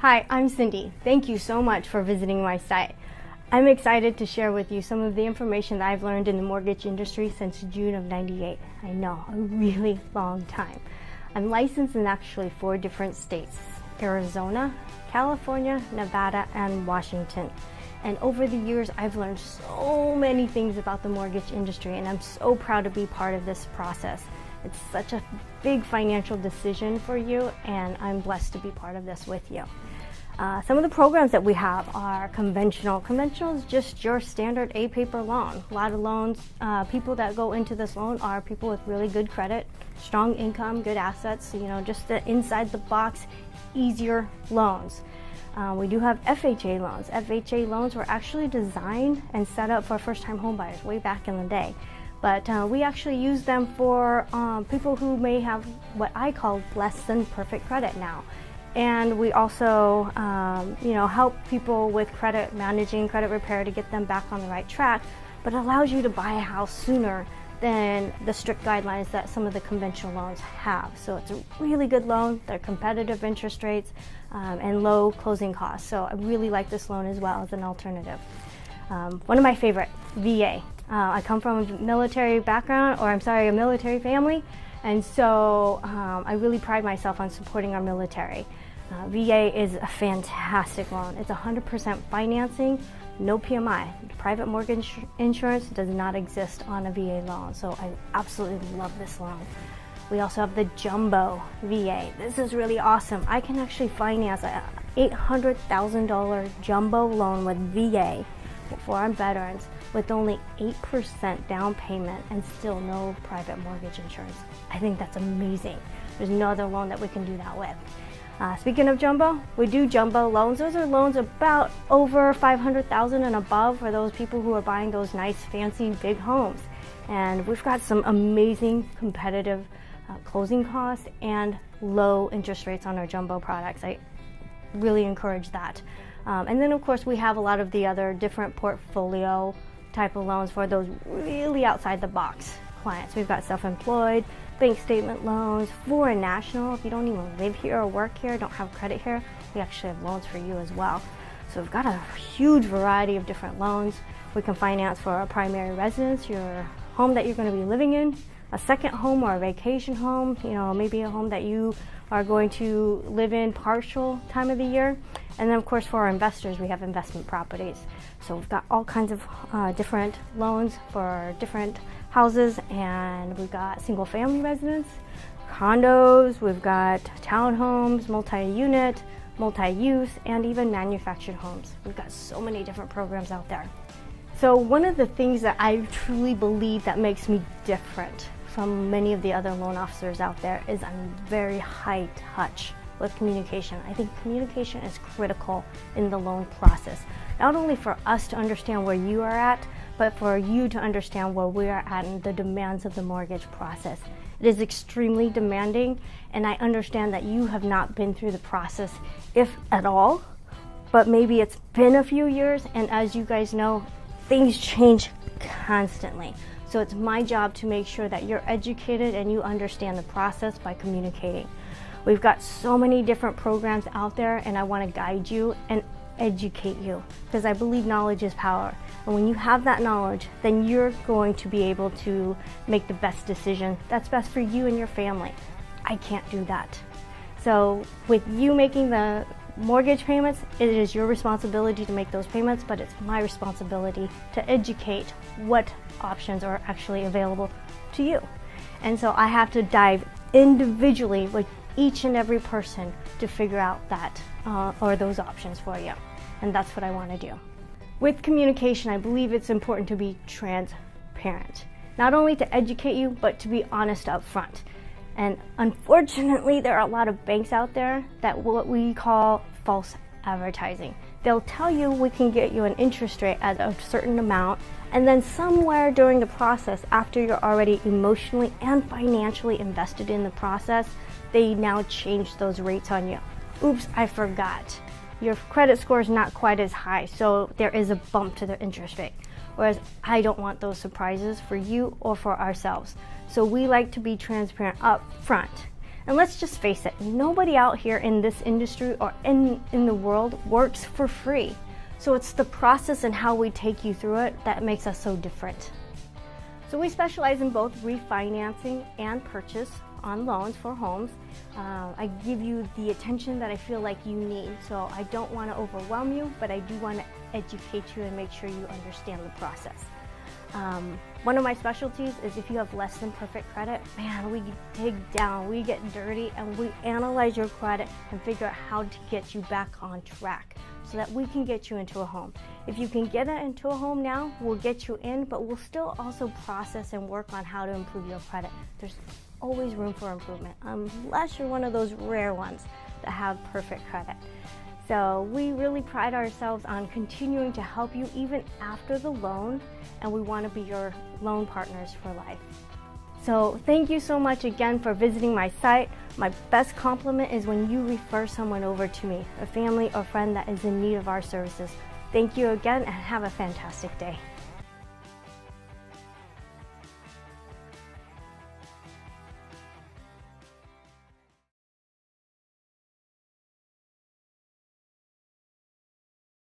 Hi, I'm Cindy. Thank you so much for visiting my site. I'm excited to share with you some of the information that I've learned in the mortgage industry since June of '98. I know, a really long time. I'm licensed in actually 4 different states: Arizona, California, Nevada, and Washington. And over the years, I've learned so many things about the mortgage industry, and I'm so proud to be part of this process. It's such a big financial decision for you, and I'm blessed to be part of this with you. Some of the programs that we have are conventional. Conventional is just your standard A-paper loan. A lot of loans, people that go into this loan are people with really good credit, strong income, good assets, just the inside the box, easier loans. We do have FHA loans. FHA loans were actually designed and set up for first-time homebuyers way back in the day. But we actually use them for people who may have what I call less than perfect credit now. And we also help people with credit, managing credit repair to get them back on the right track, but it allows you to buy a house sooner than the strict guidelines that some of the conventional loans have. So it's a really good loan. They're competitive interest rates and low closing costs. So I really like this loan as well as an alternative. One of my favorite, VA. I come from a military background, a military family, and so I really pride myself on supporting our military. VA is a fantastic loan. It's 100% financing, no PMI. Private mortgage insurance does not exist on a VA loan, so I absolutely love this loan. We also have the Jumbo VA. This is really awesome. I can actually finance a $800,000 jumbo loan with VA for our veterans with only 8% down payment and still no private mortgage insurance. I think that's amazing. There's no other loan that we can do that with. Speaking of jumbo, we do jumbo loans. Those are loans about over $500,000 and above for those people who are buying those nice, fancy, big homes. And we've got some amazing competitive closing costs and low interest rates on our jumbo products. I really encourage that. And then of course we have a lot of the other different portfolio type of loans for those really outside the box clients. We've got self-employed, bank statement loans, foreign national. If you don't even live here or work here, don't have credit here, we actually have loans for you as well. So we've got a huge variety of different loans. We can finance for a primary residence, your home that you're going to be living in, a second home or a vacation home, maybe a home that you are going to live in partial time of the year. And then of course for our investors, we have investment properties. So we've got all kinds of different loans for different houses, and we've got single family residence, condos, we've got townhomes, multi-unit, multi-use, and even manufactured homes. We've got so many different programs out there. So one of the things that I truly believe that makes me different from many of the other loan officers out there is I'm very high touch with communication. I think communication is critical in the loan process. Not only for us to understand where you are at, but for you to understand where we are at in the demands of the mortgage process. It is extremely demanding, and I understand that you have not been through the process, if at all, but maybe it's been a few years, and as you guys know, things change constantly. So it's my job to make sure that you're educated and you understand the process by communicating. We've got so many different programs out there, and I want to guide you and educate you because I believe knowledge is power. And when you have that knowledge, then you're going to be able to make the best decision that's best for you and your family. I can't do that. So with you making the mortgage payments, it is your responsibility to make those payments, but it's my responsibility to educate what options are actually available to you. And so I have to dive individually with each and every person to figure out that or those options for you. And that's what I want to do. With communication, I believe it's important to be transparent. Not only to educate you, but to be honest up front. And unfortunately, there are a lot of banks out there that what we call false advertising. They'll tell you we can get you an interest rate at a certain amount, and then somewhere during the process, after you're already emotionally and financially invested in the process, they now change those rates on you. Oops, I forgot. Your credit score is not quite as high, so there is a bump to the interest rate. Whereas I don't want those surprises for you or for ourselves. So we like to be transparent up front. And let's just face it, nobody out here in this industry or in the world works for free. So it's the process and how we take you through it that makes us so different. So we specialize in both refinancing and purchase on loans for homes. I give you the attention that I feel like you need. So I don't want to overwhelm you, but I do want to educate you and make sure you understand the process. One of my specialties is if you have less than perfect credit, man, we dig down, we get dirty, and we analyze your credit and figure out how to get you back on track so that we can get you into a home. If you can get it into a home now, we'll get you in, but we'll still also process and work on how to improve your credit. There's always room for improvement, unless you're one of those rare ones that have perfect credit. So we really pride ourselves on continuing to help you even after the loan, and we want to be your loan partners for life. So thank you so much again for visiting my site. My best compliment is when you refer someone over to me, a family or friend that is in need of our services. Thank you again and have a fantastic day.